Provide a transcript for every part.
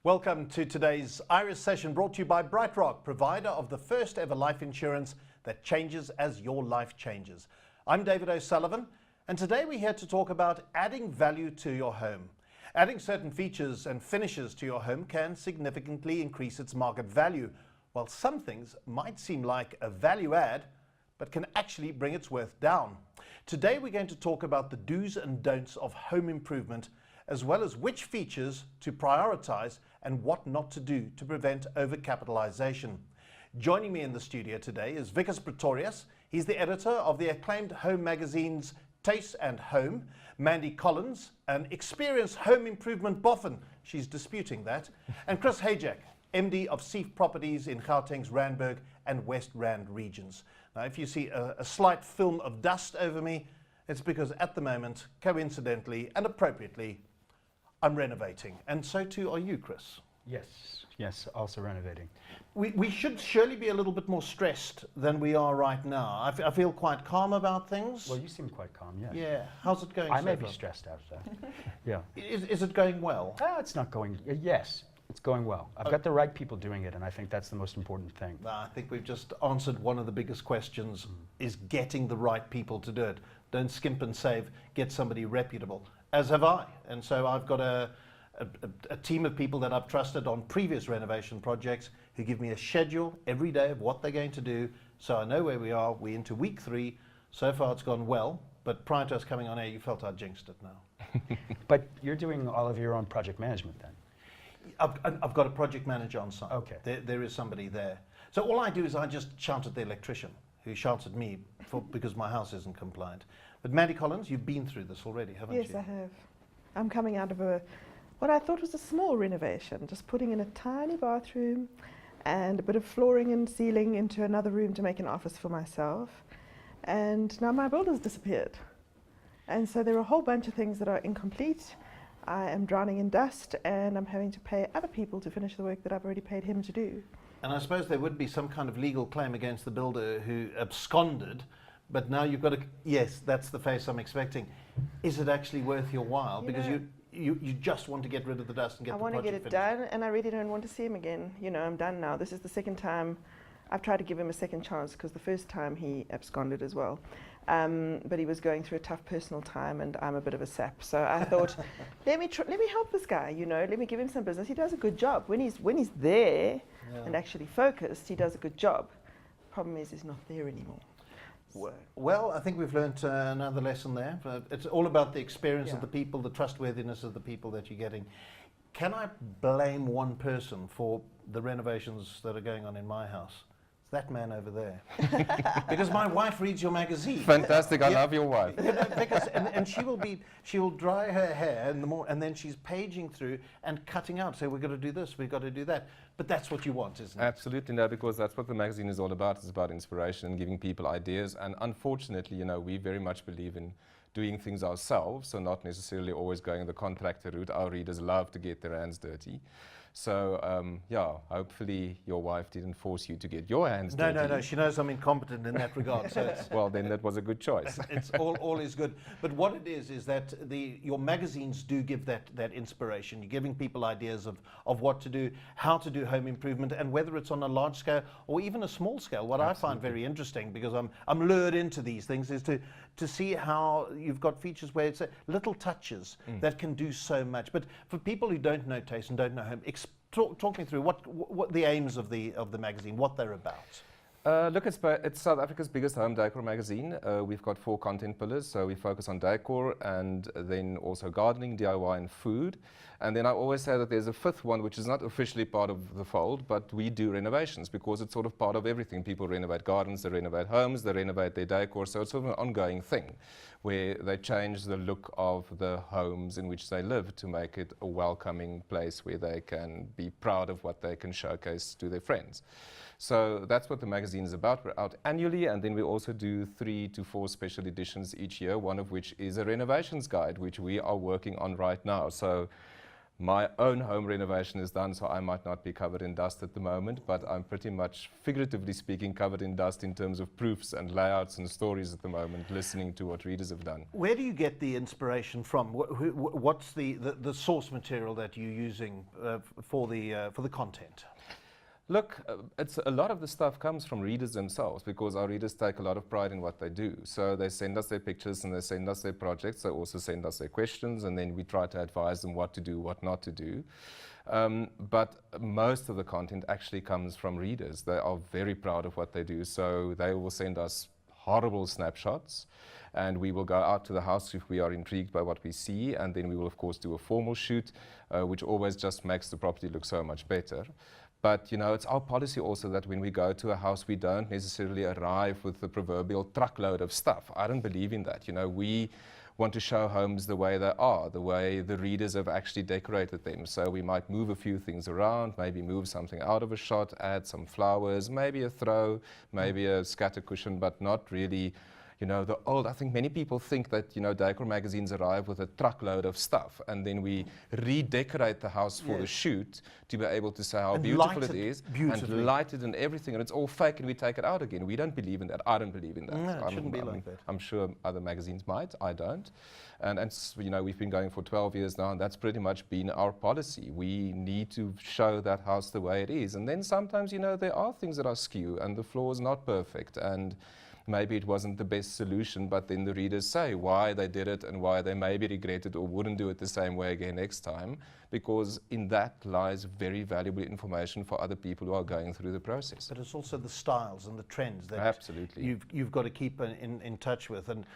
Welcome to today's Iris session brought to you by BrightRock, provider of the first ever life insurance that changes as your life changes. I'm David O'Sullivan, and today we're here to talk about adding value to your home. Adding certain features and finishes to your home can significantly increase its market value, while some things might seem like a value add, but can actually bring its worth down. Today we're going to talk about the do's and don'ts of home improvement, as well as which features to prioritize and what not to do to prevent overcapitalisation. Joining me in the studio today is Wicus Pretorius. He's the editor of the acclaimed home magazines Tuis and Home. Mandy Collins, an experienced home improvement boffin. She's disputing that. And Chris Hayjack, MD of Seeff Properties in Gauteng's Randburg and West Rand regions. Now, if you see a slight film of dust over me, it's because at the moment, coincidentally and appropriately, I'm renovating, and so too are you, Chris. Yes, also renovating. We should surely be a little bit more stressed than we are right now. I feel quite calm about things. Well, you seem quite calm, yeah. Yeah, how's it going? I may be stressed out of that. Yeah. Is it going well? It's not going, yes, it's going well. I've got the right people doing it, and I think that's the most important thing. I think we've just answered one of the biggest questions, is getting the right people to do it. Don't skimp and save, get somebody reputable. As have I, and so I've got a team of people that I've trusted on previous renovation projects who give me a schedule every day of what they're going to do, so I know where we are. We're into week 3. So far it's gone well, but prior to us coming on air, you felt I jinxed it now. But you're doing all of your own project management then? I've got a project manager on site. Okay. There is somebody there. So all I do is I just shout at the electrician, who shouts at me because my house isn't compliant. But Mandy Collins, you've been through this already, haven't you? Yes, I have. I'm coming out of what I thought was a small renovation, just putting in a tiny bathroom and a bit of flooring and ceiling into another room to make an office for myself. And now my builder's disappeared. And so there are a whole bunch of things that are incomplete. I am drowning in dust, and I'm having to pay other people to finish the work that I've already paid him to do. And I suppose there would be some kind of legal claim against the builder who absconded, but now you've got to, yes, that's the face I'm expecting. Is it actually worth your while? Because you just want to get rid of the dust and get the project finished. I want to get it done, and I really don't want to see him again. You know, I'm done now. This is the second time I've tried to give him a second chance, because the first time he absconded as well. But he was going through a tough personal time, and I'm a bit of a sap. So I thought, let me help this guy, you know, let me give him some business. He does a good job. When he's there and actually focused, he does a good job. Problem is, he's not there anymore. Well, I think we've learnt another lesson there. It's all about the experience of the people, the trustworthiness of the people that you're getting. Can I blame one person for the renovations that are going on in my house? It's that man over there. Because my wife reads your magazine. Fantastic, I love your wife. And she will dry her hair in the morning, and then she's paging through and cutting out. So we've got to do this, we've got to do that. But that's what you want, isn't it? Absolutely, no, because that's what the magazine is all about. It's about inspiration and giving people ideas. And unfortunately, you know, we very much believe in doing things ourselves, so not necessarily always going the contractor route. Our readers love to get their hands dirty. So, yeah, hopefully your wife didn't force you to get your hands dirty. No, she knows I'm incompetent in that regard. So well, then that was a good choice. It's all is good. But what it is that your magazines do give that inspiration. You're giving people ideas of what to do, how to do home improvement, and whether it's on a large scale or even a small scale. What I find very interesting, because I'm lured into these things, is to see how you've got features where it's little touches that can do so much. But for people who don't know taste and don't know home, talk me through what the aims of the magazine, what they're about. Look, it's South Africa's biggest home decor magazine. We've got 4 content pillars, so we focus on decor and then also gardening, DIY and food. And then I always say that there's a 5th one, which is not officially part of the fold, but we do renovations because it's sort of part of everything. People renovate gardens, they renovate homes, they renovate their decor, so it's sort of an ongoing thing where they change the look of the homes in which they live to make it a welcoming place where they can be proud of what they can showcase to their friends. So that's what the magazine is about. We're out annually, and then we also do 3 to 4 special editions each year, one of which is a renovations guide, which we are working on right now. So My own home renovation is done, so I might not be covered in dust at the moment, but I'm pretty much, figuratively speaking, covered in dust in terms of proofs and layouts and stories at the moment, listening to what readers have done. Where do you get the inspiration from? What's the source material that you're using for the content? Look, it's a lot of the stuff comes from readers themselves, because our readers take a lot of pride in what they do. So they send us their pictures and they send us their projects. They also send us their questions, and then we try to advise them what to do, what not to do. But most of the content actually comes from readers. They are very proud of what they do, so they will send us horrible snapshots, and we will go out to the house if we are intrigued by what we see, and then we will of course do a formal shoot, which always just makes the property look so much better. But you know, it's our policy also that when we go to a house, we don't necessarily arrive with the proverbial truckload of stuff. I don't believe in that. You know, we want to show homes the way they are, the way the readers have actually decorated them. So we might move a few things around, maybe move something out of a shot, add some flowers, maybe a throw, maybe a scatter cushion, but not really, you know, the old. I think many people think that, you know, decor magazines arrive with a truckload of stuff, and then we redecorate the house for the shoot to be able to say how And beautiful light it it is, beautifully. and light it and everything, and it's all fake, and we take it out again. We don't believe in that. I don't believe in that. No, it shouldn't be like that. I'm sure other magazines might. I don't. And you know, we've been going for 12 years now, and that's pretty much been our policy. We need to show that house the way it is. And then sometimes, you know, there are things that are skew, and the floor is not perfect, and maybe it wasn't the best solution, but then the readers say why they did it and why they maybe regret it or wouldn't do it the same way again next time, because in that lies very valuable information for other people who are going through the process. But it's also the styles and the trends that Absolutely. you've got to keep in touch with. And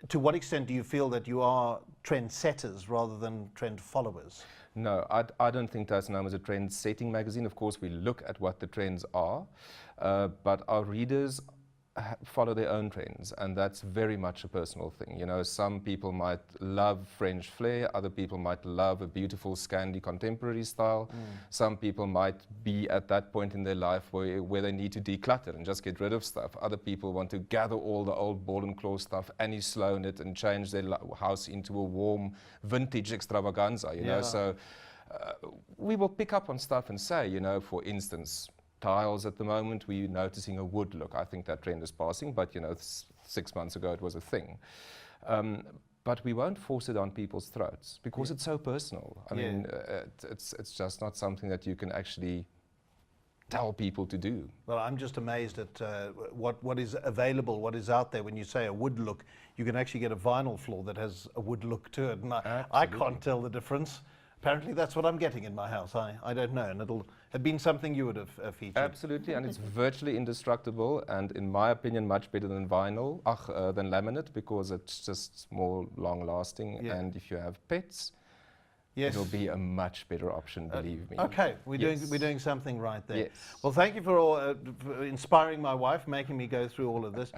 to what extent do you feel that you are trend setters rather than trend followers? No, I don't think that's known as a trend-setting magazine. Of course, we look at what the trends are, but our readers follow their own trends, and that's very much a personal thing. You know, some people might love French flair, other people might love a beautiful Scandi contemporary style. Some people might be at that point in their life where they need to declutter and just get rid of stuff. Other people want to gather all the old ball and claw stuff, Annie Sloan it, and change their house into a warm vintage extravaganza, you know. So we will pick up on stuff and say, you know, for instance, tiles at the moment, we're noticing a wood look. I think that trend is passing, but you know, 6 months ago it was a thing. But we won't force it on people's throats because it's so personal. I mean, it's just not something that you can actually tell people to do. Well, I'm just amazed at what is available, what is out there. When you say a wood look, you can actually get a vinyl floor that has a wood look to it, and I can't tell the difference. Apparently that's what I'm getting in my house. I don't know, and it'll have been something you would have featured. Absolutely, and it's virtually indestructible, and in my opinion much better than vinyl, than laminate, because it's just more long-lasting, and if you have pets, it'll be a much better option, believe me. Okay, we're doing something right there. Yes. Well, thank you for inspiring my wife, making me go through all of this.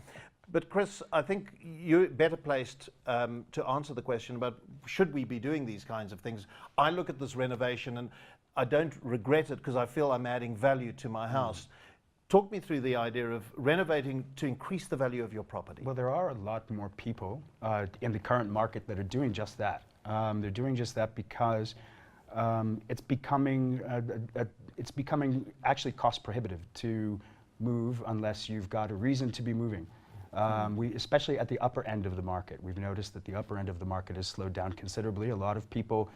But Chris, I think you're better placed to answer the question about should we be doing these kinds of things. I look at this renovation and I don't regret it because I feel I'm adding value to my house. Talk me through the idea of renovating to increase the value of your property. Well, there are a lot more people in the current market that are doing just that. They're doing just that because it's becoming actually cost prohibitive to move unless you've got a reason to be moving. Especially at the upper end of the market, we've noticed that the upper end of the market has slowed down considerably. A lot of people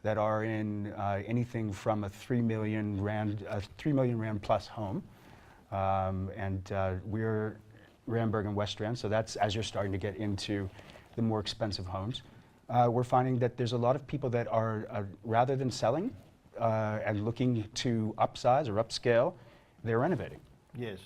that are in anything from a 3 million rand plus home, and we're Randburg and West Rand, so that's as you're starting to get into the more expensive homes. We're finding that there's a lot of people that are, rather than selling and looking to upsize or upscale, they're renovating. Yes.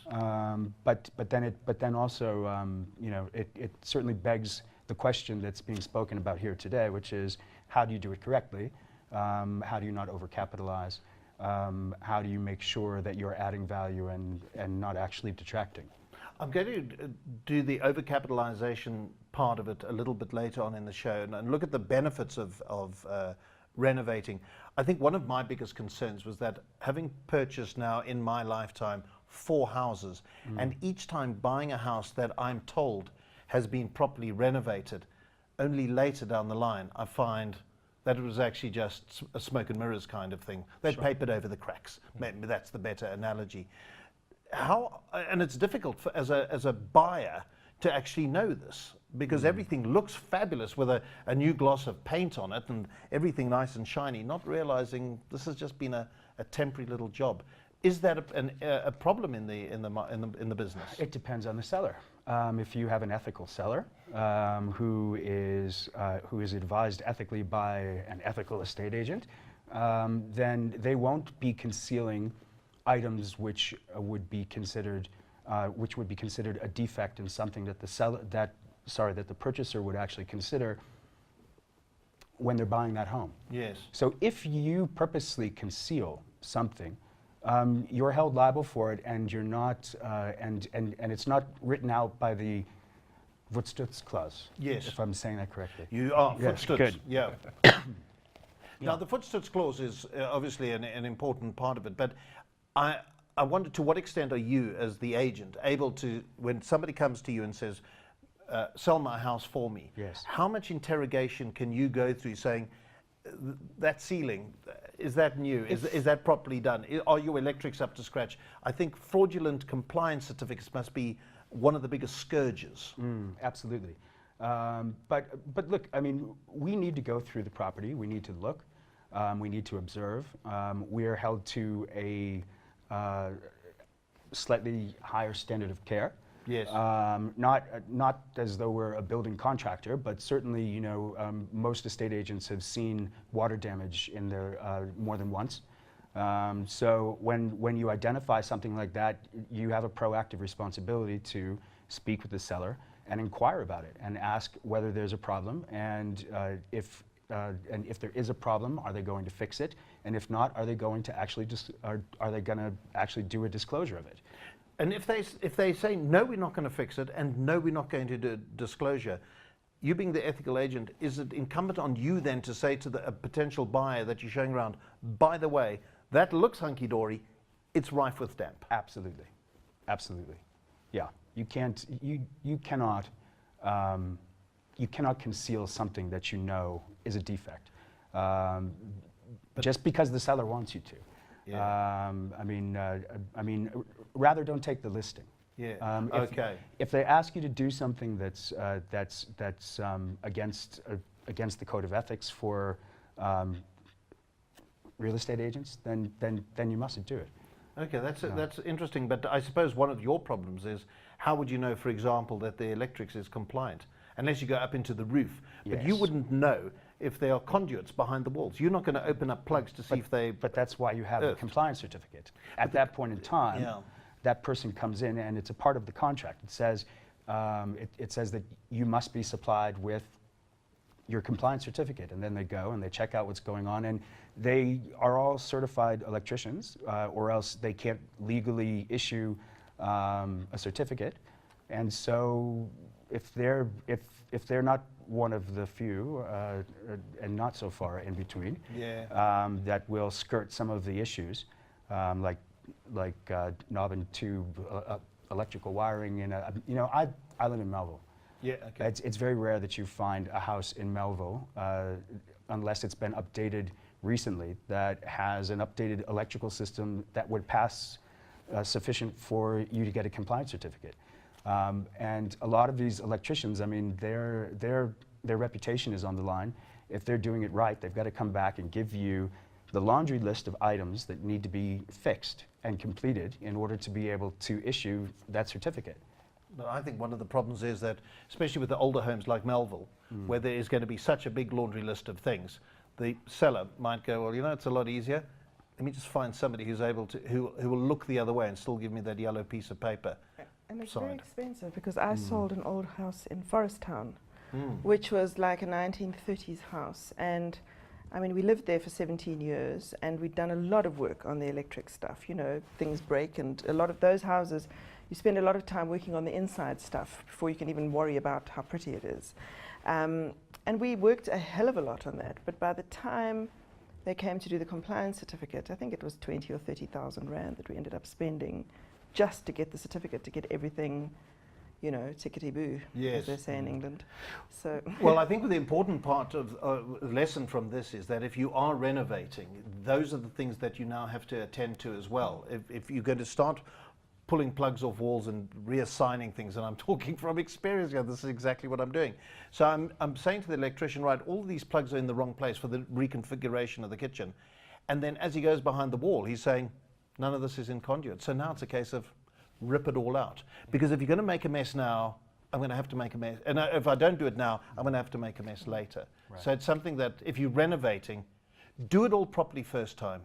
But then also, you know, it certainly begs the question that's being spoken about here today, which is how do you do it correctly? How do you not overcapitalize? How do you make sure that you're adding value and not actually detracting? I'm going to do the overcapitalization part of it a little bit later on in the show and look at the benefits of renovating. I think one of my biggest concerns was that having purchased now in my lifetime 4 houses, and each time buying a house that I'm told has been properly renovated, only later down the line I find that it was actually just a smoke and mirrors kind of thing. They'd Sure. papered over the cracks. Maybe that's the better analogy. How, and it's difficult for, as a buyer to actually know this, because everything looks fabulous with a new gloss of paint on it and everything nice and shiny, not realizing this has just been a temporary little job. Is that a problem in the business? It depends on the seller. If you have an ethical seller who is advised ethically by an ethical estate agent, then they won't be concealing items which would be considered a defect and something that the purchaser would actually consider when they're buying that home. Yes. So if you purposely conceal something, you're held liable for it, and you're not, and it's not written out by the Wicus clause. Yes. If I'm saying that correctly. You are Yes, Wicus. good. Yeah. Now, the Wicus clause is obviously an important part of it, but I wonder, to what extent are you, as the agent, able to, when somebody comes to you and says, sell my house for me, Yes. how much interrogation can you go through saying, that ceiling, is that new? Is that properly done? Are your electrics up to scratch? I think fraudulent compliance certificates must be one of the biggest scourges. Absolutely. But look, I mean, we need to go through the property. We need to look. We need to observe. We are held to a slightly higher standard of care. Yes. Not as though we're a building contractor, but certainly, you know, most estate agents have seen water damage in their more than once. So when you identify something like that, you have a proactive responsibility to speak with the seller and inquire about it and ask whether there's a problem, and if there is a problem, are they going to fix it? And if not, are they going to actually do a disclosure of it? And if they say, no, we're not going to fix it, and no, we're not going to do disclosure, you being the ethical agent, is it incumbent on you then to say to a potential buyer that you're showing around, by the way, that looks hunky-dory, it's rife with damp? Absolutely. Absolutely. Yeah. You cannot conceal something that you know is a defect, just because the seller wants you to. Yeah. I mean, rather don't take the listing. Yeah. Okay. If they ask you to do something that's against the code of ethics for real estate agents, then you mustn't do it. Okay, that's interesting. But I suppose one of your problems is, how would you know, for example, that the electrics is compliant? Unless you go up into the roof. But you Yes. wouldn't know if there are conduits behind the walls. You're not going to open up plugs to see if they... But that's why you have a compliance certificate. At that point in time, that person comes in, and it's a part of the contract. It says, it says that you must be supplied with your compliance certificate, and then they go and they check out what's going on, and they are all certified electricians, or else they can't legally issue a certificate. And so if they're not one of the few, and not so far in between, that will skirt some of the issues, like knob and tube electrical wiring. And you know, I live in Melville. Yeah, okay. It's very rare that you find a house in Melville, unless it's been updated recently, that has an updated electrical system that would pass sufficient for you to get a compliance certificate. And a lot of these electricians, I mean, their reputation is on the line. If they're doing it right, they've got to come back and give you the laundry list of items that need to be fixed and completed in order to be able to issue that certificate. But I think one of the problems is that, especially with the older homes like Melville, where there is going to be such a big laundry list of things, the seller might go, well, you know, it's a lot easier. Let me just find somebody who's able to, who will look the other way and still give me that yellow piece of paper. And it's very expensive, because I sold an old house in Forest Town, which was like a 1930s house. And I mean, we lived there for 17 years, and we'd done a lot of work on the electric stuff. You know, things break, and a lot of those houses, you spend a lot of time working on the inside stuff before you can even worry about how pretty it is. And we worked a hell of a lot on that. But by the time they came to do the compliance certificate, I think it was 20 or 30,000 Rand that we ended up spending just to get the certificate, to get everything, you know, tickety-boo, Yes. as they say in England. So Well, I think the important part of lesson from this is that if you are renovating, those are the things that you now have to attend to as well. If you're going to start pulling plugs off walls and reassigning things, and I'm talking from experience here, this is exactly what I'm doing. So I'm saying to the electrician, right, all these plugs are in the wrong place for the reconfiguration of the kitchen. And then as he goes behind the wall, he's saying, none of this is in conduit. So now it's a case of rip it all out. Because if you're going to make a mess now, I'm going to have to make a mess. And if I don't do it now, I'm going to have to make a mess later. Right. So it's something that if you're renovating, do it all properly first time.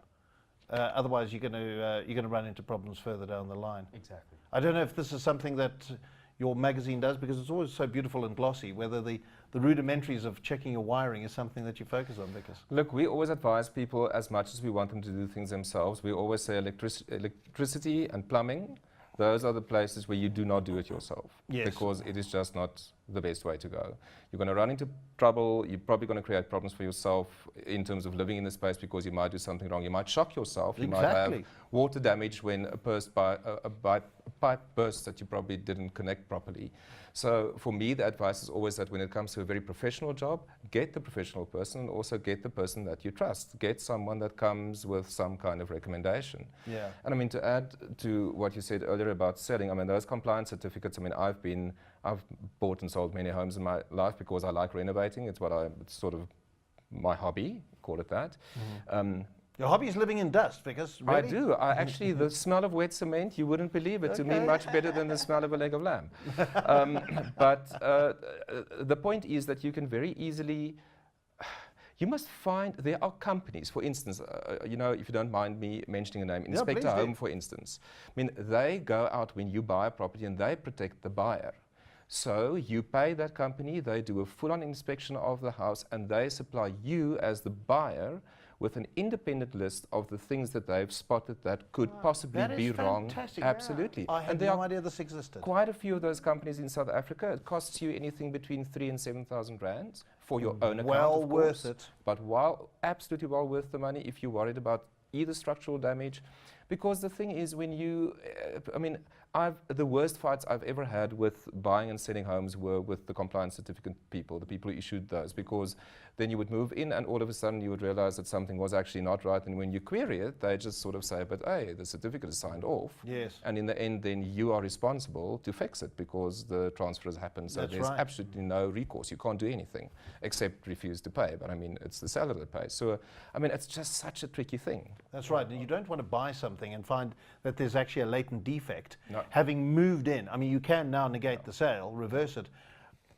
Otherwise, you're going to run into problems further down the line. Exactly. I don't know if this is something that your magazine does, because it's always so beautiful and glossy, whether the rudimentaries of checking your wiring is something that you focus on, Wicus. Look, we always advise people, as much as we want them to do things themselves, we always say electricity and plumbing, those are the places where you do not do it yourself. Yes. Because it is just not the best way to go. You're going to run into trouble, you're probably going to create problems for yourself in terms of living in the space, because you might do something wrong. You might shock yourself, you might have water damage when a pipe bursts that you probably didn't connect properly. So for me, the advice is always that when it comes to a very professional job, get the professional person, and also get the person that you trust. Get someone that comes with some kind of recommendation. Yeah. And I mean, to add to what you said earlier about selling, I mean, those compliance certificates, I mean, I've bought and sold many homes in my life because I like renovating. It's sort of my hobby, call it that. Mm-hmm. Your hobby is living in dust, because really? I do. Actually, the smell of wet cement, you wouldn't believe it, to me much better than the smell of a leg of lamb. But the point is that you can very easily, you must find, there are companies, for instance, you know, if you don't mind me mentioning a name, Inspector Home, for instance. I mean, they go out when you buy a property and they protect the buyer. So you pay that company, they do a full-on inspection of the house, and they supply you as the buyer with an independent list of the things that they've spotted that could possibly be wrong. Fantastic. Absolutely. I had no idea this existed. Quite a few of those companies in South Africa. It costs you anything between 3,000 and 7,000 rands for your own account. Well of worth course, it. But absolutely well worth the money if you're worried about either structural damage. Because the thing is, when you, I mean, the worst fights I've ever had with buying and selling homes were with the compliance certificate people, the people who issued those, because then you would move in and all of a sudden you would realize that something was actually not right, and when you query it, they just sort of say, but hey, the certificate is signed off. Yes. And in the end, then you are responsible to fix it because the transfer has happened. So That's there's right. absolutely no recourse. You can't do anything except refuse to pay. But I mean, it's the seller that pays. So, I mean, it's just such a tricky thing. That's right. And you don't want to buy something and find that there's actually a latent defect. No. Having moved in, I mean, you can now negate the sale, reverse it,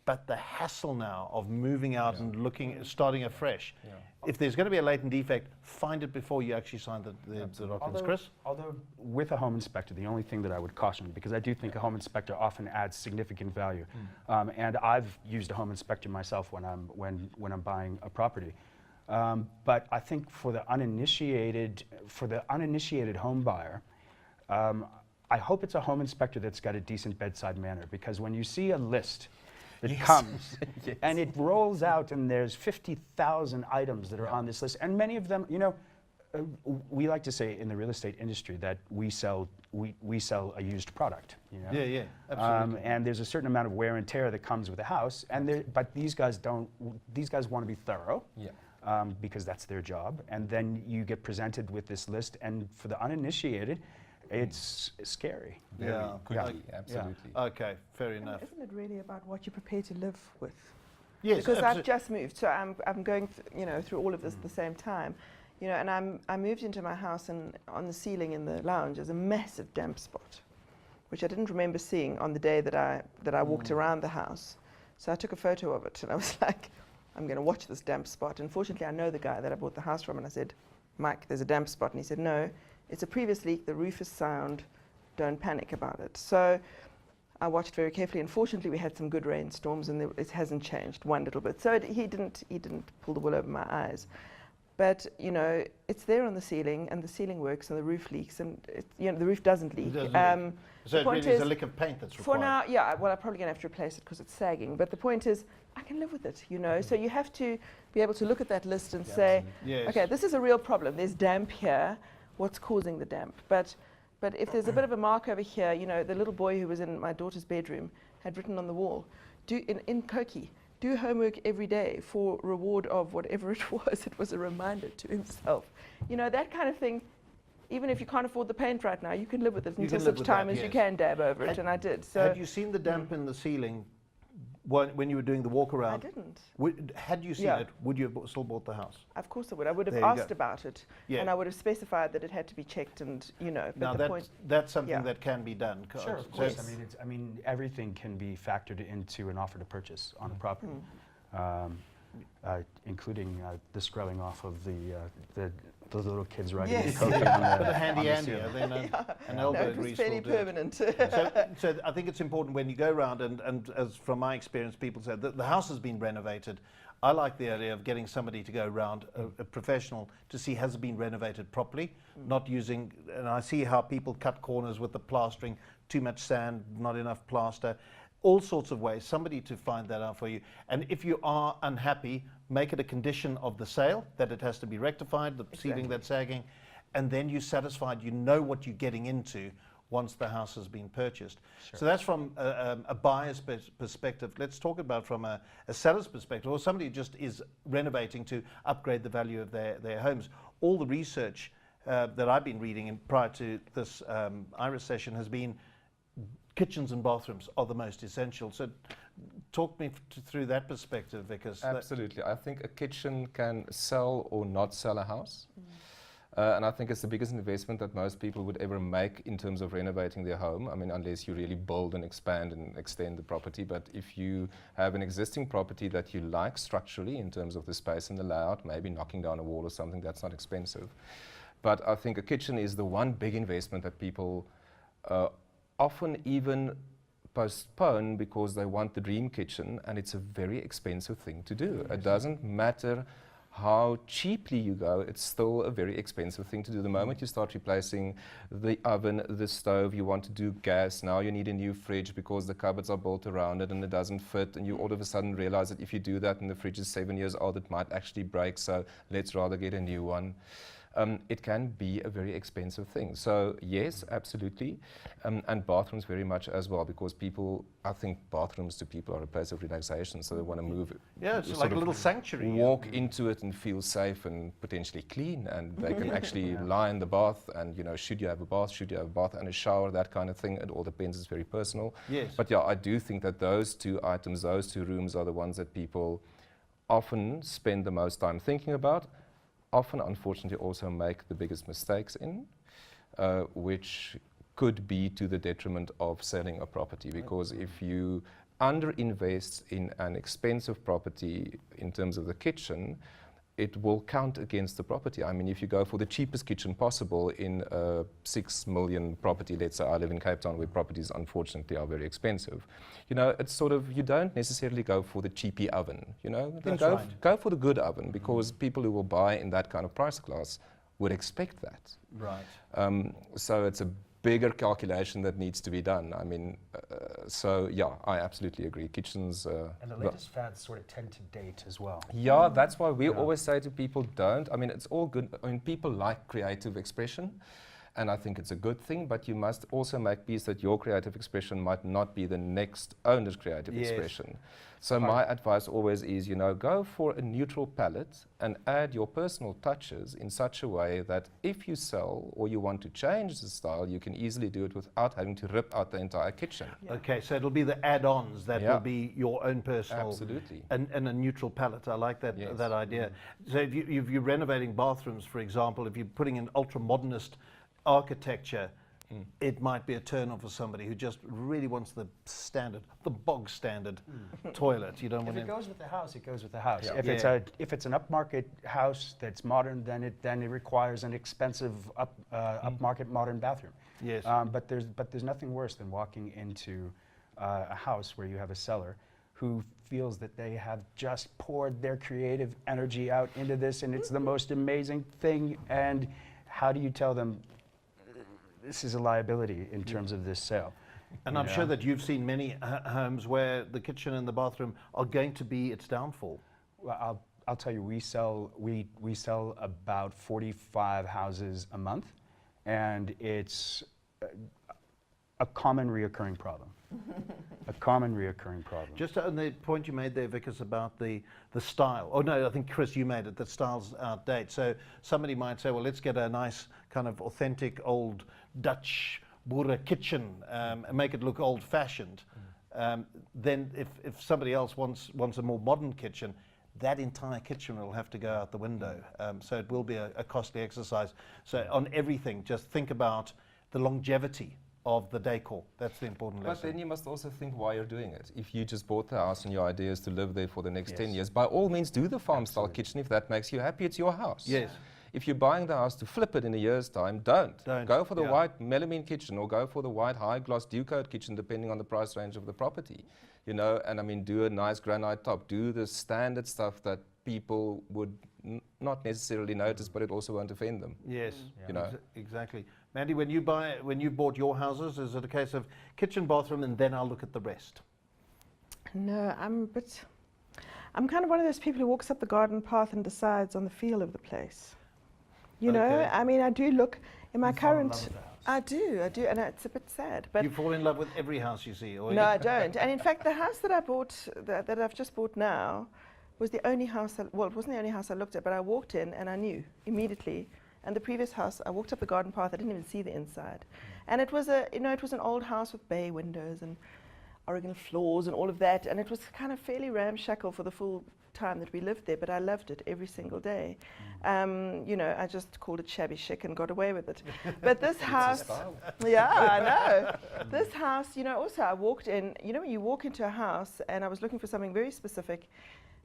but the hassle now of moving out and starting afresh. Yeah. If there's going to be a latent defect, find it before you actually sign the documents. Chris? Although with a home inspector, the only thing that I would caution, because I do think a home inspector often adds significant value, and I've used a home inspector myself when I'm buying a property. But I think for the uninitiated home buyer, I hope it's a home inspector that's got a decent bedside manner, because when you see a list that comes and it rolls out and there's 50,000 items that are on this list, and many of them, you know, we like to say in the real estate industry that we sell a used product. You know? Yeah, absolutely. And there's a certain amount of wear and tear that comes with a house, and but these guys don't. These guys want to be thorough. Yeah. Because that's their job, and then you get presented with this list, and for the uninitiated, it's scary. Could be, absolutely. Okay, fair enough. Isn't it really about what you're prepared to live with? Yes, because I've just moved, so I'm going through all of this at the same time, you know, and I moved into my house, and on the ceiling in the lounge is a massive damp spot, which I didn't remember seeing on the day that I walked around the house. So I took a photo of it, and I was like, I'm going to watch this damp spot. Unfortunately, I know the guy that I bought the house from, and I said, Mike, there's a damp spot. And he said, no, it's a previous leak. The roof is sound. Don't panic about it. So I watched very carefully. Unfortunately, we had some good rainstorms, and it hasn't changed one little bit. So he didn't pull the wool over my eyes. But, you know, it's there on the ceiling, and the ceiling works, and the roof leaks, and the roof doesn't leak. So it really is a lick of paint that's required. For now, yeah, well, I'm probably going to have to replace it because it's sagging. But the point is, I can live with it, you know. So you have to be able to look at that list and say, okay, this is a real problem. There's damp here. What's causing the damp? But if there's a bit of a mark over here, you know, the little boy who was in my daughter's bedroom had written on the wall, in Koki, do homework every day for reward of whatever it was. It was a reminder to himself. You know, that kind of thing. Even if you can't afford the paint right now, you can live with it until such time as you can dab over it, and I did. So had you seen the damp in the ceiling when you were doing the walk around? I didn't. Had you seen it, would you have still bought the house? Of course I would. I would have There you asked go. about it, Yeah. and I would have specified that it had to be checked, and you know. But Now the point, that's something Yeah. that can be done. Sure, of So course. it's- I mean, everything can be factored into an offer to purchase on a property, including the scrubbing off of the little kids riding Yes. the coke Put on a the handy on the Andy, ceiling. and then an no, elbow it was grease fairly will do it. permanent. So I think it's important when you go around, and as from my experience, people said that the house has been renovated. I like the idea of getting somebody to go around, a professional, to see has it been renovated properly, not using, and I see how people cut corners with the plastering, too much sand, not enough plaster, all sorts of ways, somebody to find that out for you. And if you are unhappy, make it a condition of the sale that it has to be rectified, the ceiling that's sagging, and then you're satisfied, you know what you're getting into once the house has been purchased. Sure. So that's from a buyer's perspective. Let's talk about from a seller's perspective, or somebody who just is renovating to upgrade the value of their homes. All the research that I've been reading prior to this IRIS session has been kitchens and bathrooms are the most essential. So talk me through that perspective, because Absolutely. I think a kitchen can sell or not sell a house. And I think it's the biggest investment that most people would ever make in terms of renovating their home. I mean, unless you really build and expand and extend the property. But if you have an existing property that you like structurally in terms of the space and the layout, maybe knocking down a wall or something, that's not expensive. But I think a kitchen is the one big investment that people often even postpone because they want the dream kitchen, and it's a very expensive thing to do. It doesn't matter how cheaply you go, it's still a very expensive thing to do. The moment you start replacing the oven, the stove, you want to do gas, now you need a new fridge because the cupboards are built around it and it doesn't fit, and you all of a sudden realize that if you do that and the fridge is 7 years old, it might actually break, so let's rather get a new one. It can be a very expensive thing. So yes, absolutely. And bathrooms very much as well, because people, I think bathrooms to people are a place of relaxation, so they want to move. yeah, it's sort like a of little sanctuary. walk into it and feel safe and potentially clean, and they can actually lie in the bath, and you know, should you have a bath, should you have a bath and a shower, that kind of thing. It all depends, it's very personal. Yes. But yeah, I do think that those two items, those two rooms are the ones that people often spend the most time thinking about, often unfortunately also make the biggest mistakes in, which could be to the detriment of selling a property, because if you underinvest in an expensive property in terms of the kitchen, it will count against the property. I mean, if you go for the cheapest kitchen possible in a 6 million property, let's say I live in Cape Town where properties unfortunately are very expensive, you know, it's sort of, you don't necessarily go for the cheapy oven, you know, then That's go for the good oven, because people who will buy in that kind of price class would expect that. Right. So it's a bigger calculation that needs to be done. I mean, so yeah, I absolutely agree. Kitchens. And the latest fads sort of tend to date as well. Yeah, that's why we always say to people, don't. I mean, it's all good. I mean, people like creative expression, and I think it's a good thing, but you must also make peace that your creative expression might not be the next owner's creative Yes. expression. So my advice always is, you know, go for a neutral palette and add your personal touches in such a way that if you sell or you want to change the style, you can easily do it without having to rip out the entire kitchen. Okay, so it'll be the add-ons that Yeah. will be your own personal, Absolutely. and a neutral palette. I like that Yes. that idea. So if you're renovating bathrooms, for example, if you're putting in ultra-modernist architecture, it might be a turn-on for somebody who just really wants the standard, the bog standard toilet. You don't If want it to. goes with the house, it goes with the house. Yeah. If Yeah. it's an upmarket house that's modern, then it requires an expensive upmarket modern bathroom. Yes. But there's nothing worse than walking into a house where you have a seller who feels that they have just poured their creative energy out into this, and it's the most amazing thing. And how do you tell them this is a liability in terms of this sale? And you I'm know? sure that you've seen many homes where the kitchen and the bathroom are going to be its downfall. Well, I'll tell you, we sell about 45 houses a month, and it's a common reoccurring problem. A common reoccurring problem. Just on the point you made there, Wicus, about the style. Oh no, I think Chris, you made it. That style's outdated. So somebody might say, well, let's get a nice kind of authentic old Dutch boere kitchen and make it look old-fashioned. Then if somebody else wants a more modern kitchen, that entire kitchen will have to go out the window. So it will be a costly exercise. So on everything, just think about the longevity of the decor. That's the important lesson. But then you must also think why you're doing it. If you just bought the house and your idea is to live there for the next 10 years, by all means do the farm-style kitchen if that makes you happy. It's your house. Yes. If you're buying the house to flip it in a year's time, don't. Go for the Yeah. white melamine kitchen or go for the white high-gloss dew-coat kitchen, depending on the price range of the property. You know, and I mean, do a nice granite top. Do the standard stuff that people would not necessarily notice, but it also won't offend them. Yes, You know. exactly. Mandy, when you bought your houses, is it a case of kitchen, bathroom, and then I'll look at the rest? No, I'm kind of one of those people who walks up the garden path and decides on the feel of the place. You know, Okay. I mean, I do look in my You fall in current. love with the house. I do, and it's a bit sad. But You fall in love with every house you see, or no, I don't. And in fact, the house that I bought, that I've just bought now, was the only house. Well, it wasn't the only house I looked at, but I walked in and I knew immediately. And the previous house, I walked up the garden path. I didn't even see the inside, and it was it was an old house with bay windows and original floors and all of that. And it was kind of fairly ramshackle for the full time that we lived there. But I loved it every single day. You know, I just called it shabby chic and got away with it. But this house, yeah, I know. This house, you know, also I walked in. You know, when you walk into a house, and I was looking for something very specific.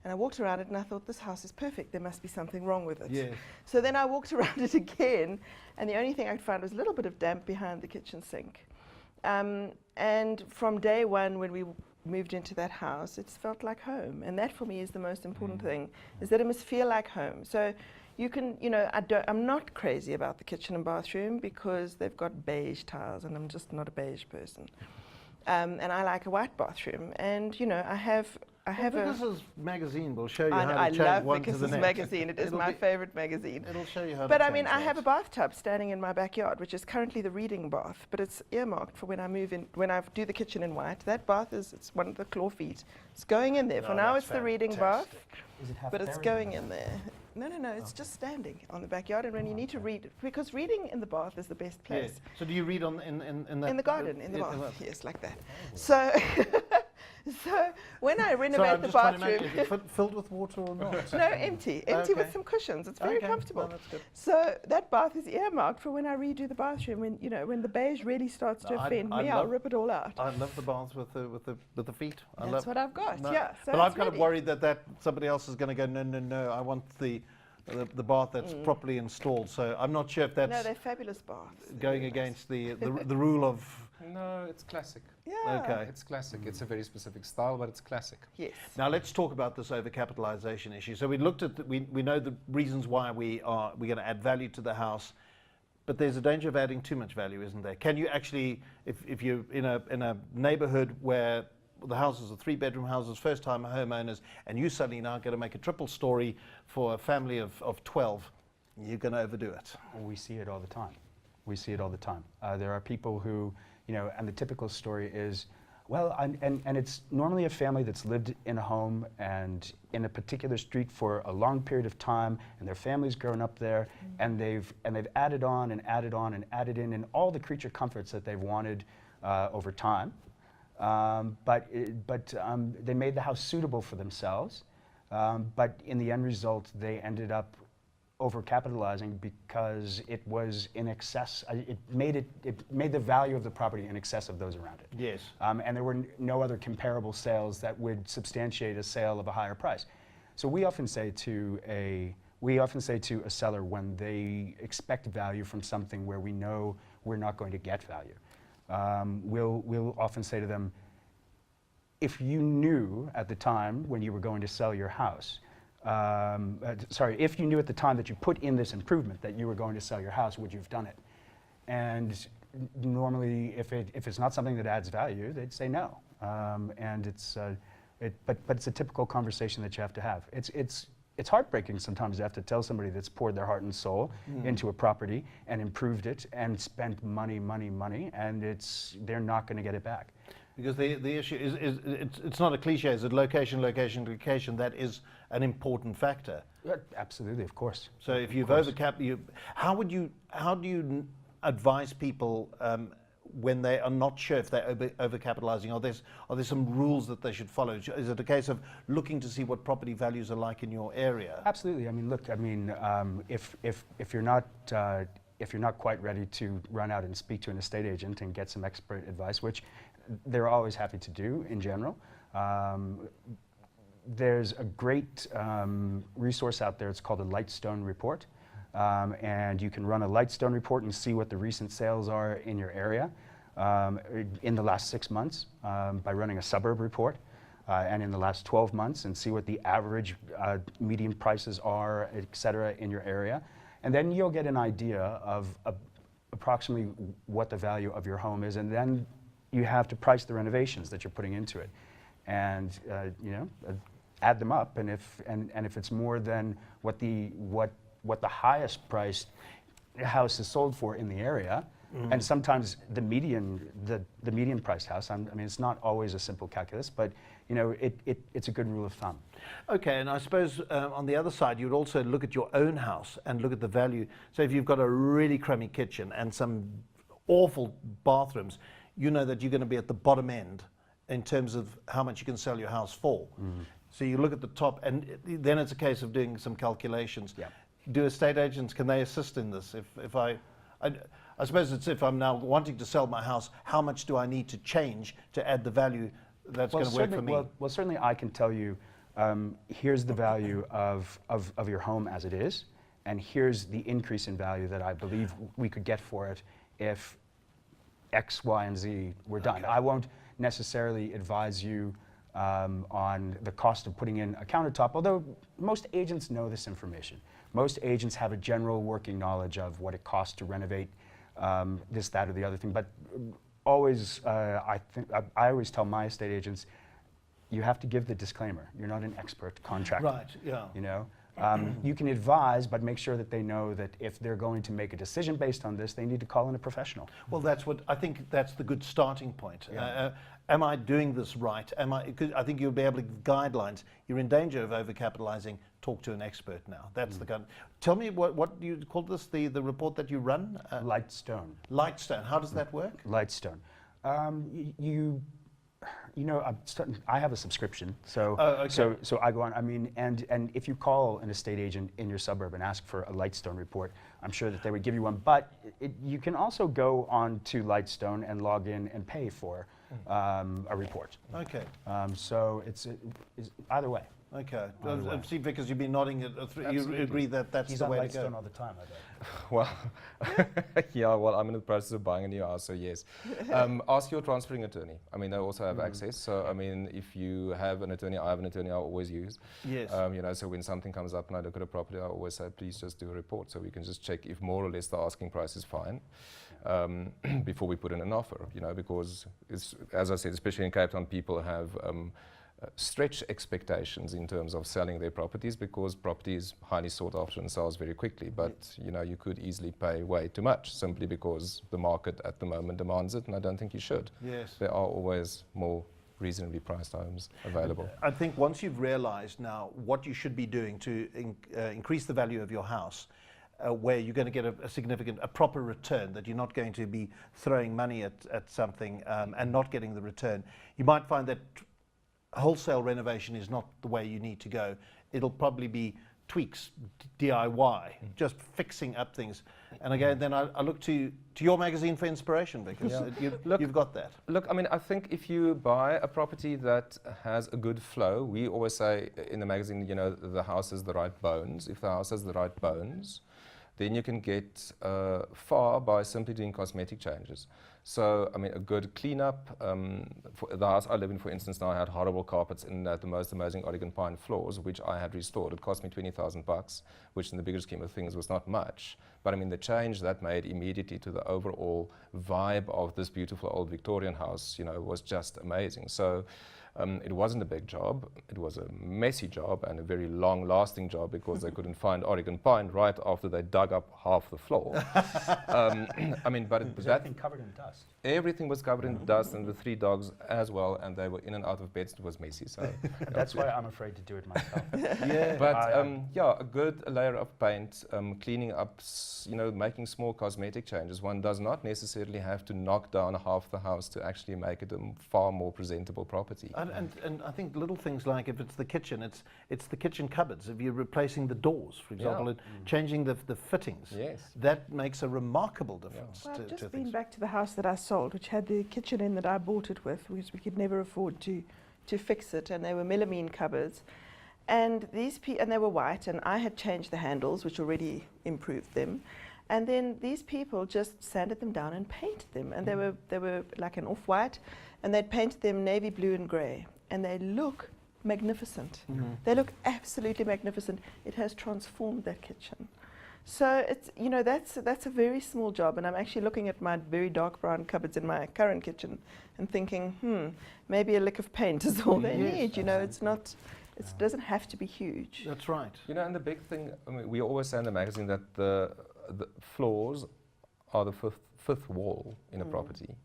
And I walked around it and I thought, this house is perfect. There must be something wrong with it. Yes. So then I walked around it again, and the only thing I could find was a little bit of damp behind the kitchen sink. And from day one, when we moved into that house, it's felt like home. And that for me is the most important thing, is that it must feel like home. So you can, you know, I'm not crazy about the kitchen and bathroom because they've got beige tiles, and I'm just not a beige person. And I like a white bathroom. And, you know, I have Wicus's magazine will show you how to I change love one to the Wicus's next. magazine. It is It'll my be- favorite magazine. It'll show you how But to I mean, change I have a things. bathtub standing in my backyard, which is currently the reading bath, but it's earmarked for when I move in, when I do the kitchen in white. That bath it's one of the claw feet. It's going in there. For No, now, that's it's the reading bath, Is it half but it's buried going in in there. No, it's just standing on the backyard, and when you need to read, because reading in the bath is the best place. Yes. So do you read in that In the garden, in the in bath, yes, like that. So, so when I Sorry, renovate I'm the just trying to bathroom, imagine, is it filled with water or not? no, empty Okay. with some cushions. It's very Okay, comfortable. well, that's good. So that bath is earmarked for when I redo the bathroom. When you know, when the beige really starts to No, offend I me, I'll love- rip it all out. I love the baths with the feet. I That's love what I've got. No, Yeah, so but I'm it's kind of ready. worried that somebody else is going to go, no, I want the bath that's properly installed. So I'm not sure if that's No, they're fabulous baths. They're going very nice. against the rule of. No, it's classic. Yeah. Okay. It's classic. It's a very specific style, but it's classic. Yes. Now let's talk about this overcapitalization issue. So we looked at we know the reasons why we're going to add value to the house, but there's a danger of adding too much value, isn't there? Can you actually, if you're in a neighborhood where the houses are 3-bedroom houses, first-time homeowners, and you suddenly now going to make a triple story for a family of 12, you're going to overdo it. We see it all the time. We see it all the time. There are people who, you know, and the typical story is, well, and it's normally a family that's lived in a home and in a particular street for a long period of time, and their family's grown up there, and they've added on and added on and added in all the creature comforts that they've wanted over time. But they made the house suitable for themselves. But in the end result, they ended up overcapitalizing because it was in excess. It made the value of the property in excess of those around it. Yes. And there were no other comparable sales that would substantiate a sale of a higher price. So we often say to a seller when they expect value from something where we know we're not going to get value, we'll often say to them, if you knew at the time when you were going to sell your house, if you knew at the time that you put in this improvement that you were going to sell your house, would you have done it? And normally, if it's not something that adds value, they'd say no. And but it's a typical conversation that you have to have. It's heartbreaking sometimes to have to tell somebody that's poured their heart and soul into a property and improved it and spent money, and they're not going to get it back. Because the issue is it's not a cliche. Is it location, location, location? That is an important factor. Yeah, absolutely, of course. So if you've overcapped, how do you advise people when they are not sure if they're overcapitalizing? Are there some rules that they should follow? Is it a case of looking to see what property values are like in your area? Absolutely. I mean, look. I mean, if you're not quite ready to run out and speak to an estate agent and get some expert advice, which they're always happy to do in general. There's a great resource out there. It's called a Lightstone report. And you can run a Lightstone report and see what the recent sales are in your area in the last 6 months by running a suburb report, and in the last 12 months, and see what the average median prices are, et cetera, in your area. And then you'll get an idea of approximately what the value of your home is, and then you have to price the renovations that you're putting into it, and add them up. And if it's more than what the highest priced house is sold for in the area, and sometimes the median priced house. I mean, it's not always a simple calculus, but it's a good rule of thumb. Okay, and I suppose on the other side, you'd also look at your own house and look at the value. So if you've got a really crummy kitchen and some awful bathrooms, you know that you're going to be at the bottom end in terms of how much you can sell your house for. So you look at the top, and then it's a case of doing some calculations. Yeah. Do estate agents, can they assist in this? If I suppose it's if I'm now wanting to sell my house, how much do I need to change to add the value that's going to work for me? Well, certainly I can tell you, here's the value of your home as it is, and here's the increase in value that I believe we could get for it if X, Y, and Z were done. I won't necessarily advise you on the cost of putting in a countertop, although most agents know this information. Most agents have a general working knowledge of what it costs to renovate this, that, or the other thing. But always, I always tell my estate agents, you have to give the disclaimer. You're not an expert contractor. Right, yeah. You can advise, but make sure that they know that if they're going to make a decision based on this, they need to call in a professional. Well, I think that's the good starting point. Yeah. Am I doing this right? I think you'll be able to give guidelines. You're in danger of overcapitalizing. Talk to an expert now. That's the kind. Tell me what you call this, the report that you run? Lightstone. Lightstone. How does that work? Lightstone. I have a subscription, so okay. so I go on. I mean, and if you call an estate agent in your suburb and ask for a Lightstone report, I'm sure that they would give you one. But you can also go on to Lightstone and log in and pay for a report. Okay. So it's either way. Okay. See, because you've been nodding you agree that that's He's the on way to Lightstone go. all the time, I bet. Well, yeah, well, I'm in the process of buying a new house, so yes. Ask your transferring attorney. I mean, they also have access. So, I mean, if you have an attorney, I have an attorney I always use. Yes. So when something comes up and I look at a property, I always say, please just do a report so we can just check if more or less the asking price is fine before we put in an offer, because, as I said, especially in Cape Town, people have stretch expectations in terms of selling their properties because property is highly sought after and sells very quickly. But you could easily pay way too much simply because the market at the moment demands it, and I don't think you should. Yes. There are always more reasonably priced homes available. I think once you've realized now what you should be doing to increase the value of your house, where you're going to get a proper return, that you're not going to be throwing money at something and not getting the return, you might find that wholesale renovation is not the way you need to go. It'll probably be tweaks, DIY, just fixing up things. And again, then I look to your magazine for inspiration, because you've got that. Look, I mean, I think if you buy a property that has a good flow, we always say in the magazine, the house has the right bones. If the house has the right bones, then you can get far by simply doing cosmetic changes. So, I mean, a good cleanup. For the house I live in, for instance, now I had horrible carpets in the most amazing Oregon pine floors, which I had restored. It cost me $20,000, which in the bigger scheme of things was not much. But I mean, the change that made immediately to the overall vibe of this beautiful old Victorian house, was just amazing. So, It wasn't a big job. It was a messy job and a very long-lasting job because they couldn't find Oregon pine right after they dug up half the floor. I mean, but Was that everything covered in dust? everything was covered in dust, and the 3 dogs as well, and they were in and out of beds. It was messy. So That's why I'm afraid to do it myself. Yeah. But yeah, a good layer of paint, cleaning up, making small cosmetic changes. One does not necessarily have to knock down half the house to actually make it a far more presentable property. And I think little things like if it's the kitchen, it's the kitchen cupboards. If you're replacing the doors, for example, Yeah. and changing the fittings, Yes. that makes a remarkable difference. Well, I've to just been things. back to the house that I sold, which had the kitchen in that I bought it with, because we could never afford to fix it, and they were melamine cupboards, and and they were white, and I had changed the handles, which already improved them, and then these people just sanded them down and painted them, and they were like an off-white, and they'd painted them navy blue and grey, and they look magnificent. They look absolutely magnificent. It has transformed that kitchen. So it's, that's a very small job, and I'm actually looking at my very dark brown cupboards in my current kitchen and thinking, maybe a lick of paint is all they Yes. need. It's not, it doesn't have to be huge. That's right. And the big thing, I mean, we always say in the magazine that the floors are the fifth wall in a property.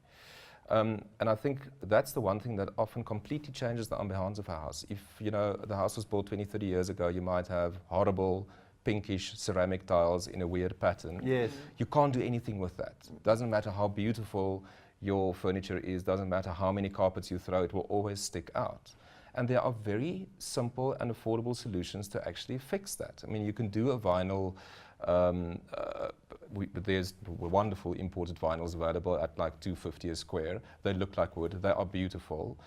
And I think that's the one thing that often completely changes the ambiance of a house. If, the house was built 20, 30 years ago, you might have horrible pinkish ceramic tiles in a weird pattern. Yes. You can't do anything with that. Doesn't matter how beautiful your furniture is, doesn't matter how many carpets you throw, it will always stick out. And there are very simple and affordable solutions to actually fix that. I mean, you can do a vinyl, there's wonderful imported vinyls available at like $2.50 a square. They look like wood, they are beautiful.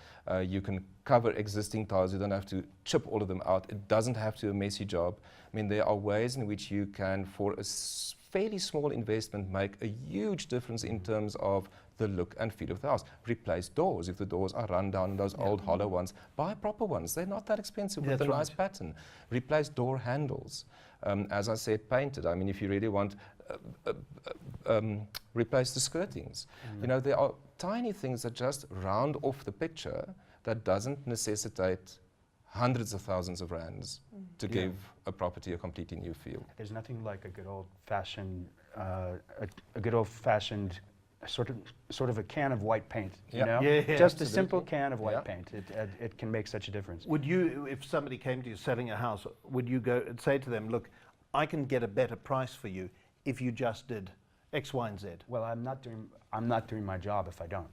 You can cover existing tiles, you don't have to chip all of them out. It doesn't have to be a messy job. I mean, there are ways in which you can, for a fairly small investment, make a huge difference in terms of the look and feel of the house. Replace doors if the doors are run down, those old hollow ones. Buy proper ones. They're not that expensive with a nice pattern. Replace door handles. As I said, painted. I mean, if you really want, replace the skirtings. There are tiny things that just round off the picture that doesn't necessitate hundreds of thousands of rands to give a property a completely new feel. There's nothing like a good old-fashioned, a good old-fashioned sort of a can of white paint. You know, Yeah, just absolutely. a simple can of white paint. It can make such a difference. Would you, if somebody came to you selling a house, would you go and say to them, look, I can get a better price for you if you just did X, Y, and Z? Well, I'm not doing my job if I don't.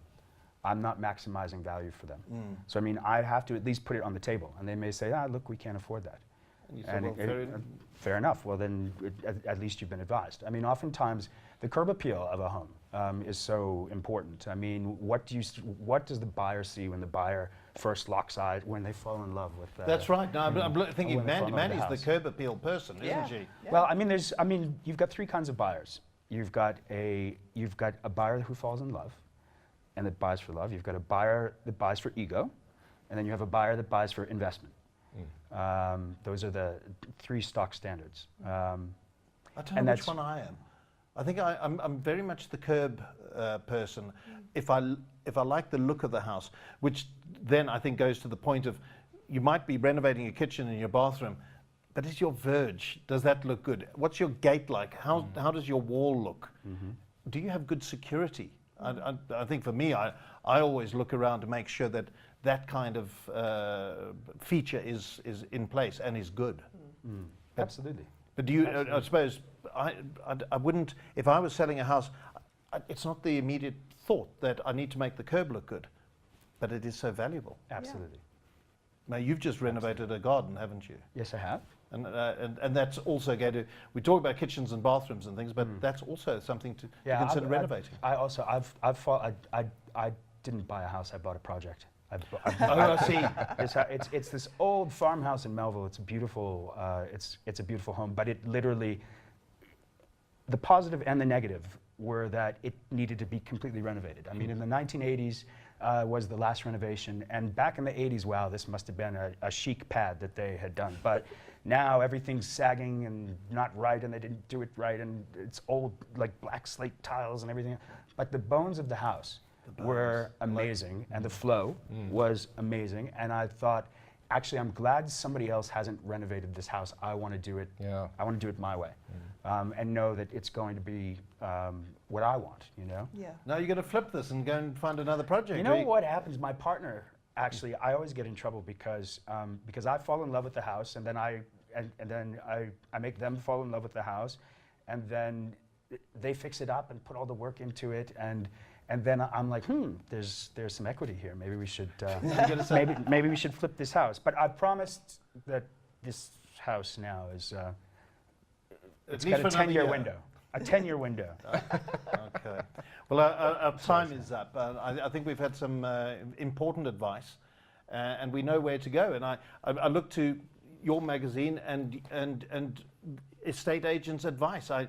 I'm not maximizing value for them. So I mean, I have to at least put it on the table, and they may say, look, we can't afford that. And you say, well, fair enough. Well, then at least you've been advised. I mean, oftentimes the curb appeal of a home is so important. I mean, what does the buyer see when the buyer first locks eyes, when they fall in love with? That's right. No, I'm thinking when they fall in love with Mandy's the house. curb appeal person, isn't she? Yeah. Well, I mean, you've got 3 kinds of buyers. You've got a buyer who falls in love, and that buys for love. You've got a buyer that buys for ego, and then you have a buyer that buys for investment. Those are the 3 stock standards. I don't know which one I am. I think I'm very much the curb person. If I like the look of the house, which then I think goes to the point of, you might be renovating your kitchen and your bathroom, but is your verge, does that look good? What's your gate like? How does your wall look? Do you have good security? I think for me, I always look around to make sure that that kind of feature is in place and is good. Absolutely. But do you, I suppose, I wouldn't, if I was selling a house, it's not the immediate thought that I need to make the curb look good, but it is so valuable. Absolutely. Now, you've just renovated a garden, haven't you? Yes, I have. And that's also going to, we talk about kitchens and bathrooms and things, but that's also something to consider renovating. I didn't buy a house, I bought a project. I see. It's this old farmhouse in Melville. It's a beautiful, it's a beautiful home, but it literally, the positive and the negative were that it needed to be completely renovated. I mean, in the 1980s was the last renovation, and back in the 80s, wow, this must have been a chic pad that they had done. But now everything's sagging and not right, and they didn't do it right, and it's old, like black slate tiles and everything. But the bones of the house were amazing, and the flow was amazing. And I thought, actually, I'm glad somebody else hasn't renovated this house. I want to do it. Yeah. I want to do it my way, and know that it's going to be what I want. You know. Yeah. Now you're going to flip this and go and find another project. You know what happens? My partner, actually, I always get in trouble because I fall in love with the house, and then I make them fall in love with the house, and then they fix it up and put all the work into it, and then I'm like, there's some equity here. Maybe we should maybe we should flip this house. But I promised that this house now is it's got a 10-year window. A 10-year window. Okay. Well, our time is up. I think we've had some important advice, and we know where to go. And I look to your magazine and estate agents' advice. I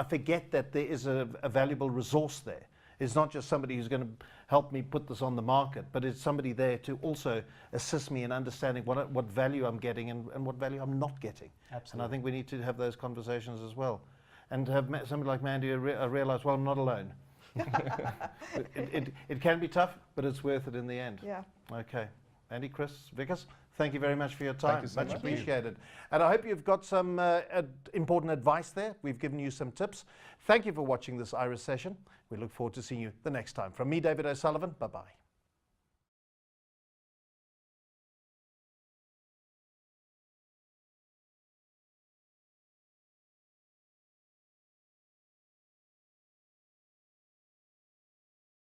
forget that there is a valuable resource there. It's not just somebody who's going to help me put this on the market, but it's somebody there to also assist me in understanding what value I'm getting and what value I'm not getting. Absolutely. And I think we need to have those conversations as well. And to have somebody like Mandy realize, well, I'm not alone. It can be tough, but it's worth it in the end. Yeah. Okay. Andy, Chris, Wicus, thank you very much for your time. Thank you so much much. appreciated. And I hope you've got some important advice there. We've given you some tips. Thank you for watching this Iris session. We look forward to seeing you the next time. From me, David O'Sullivan, bye-bye.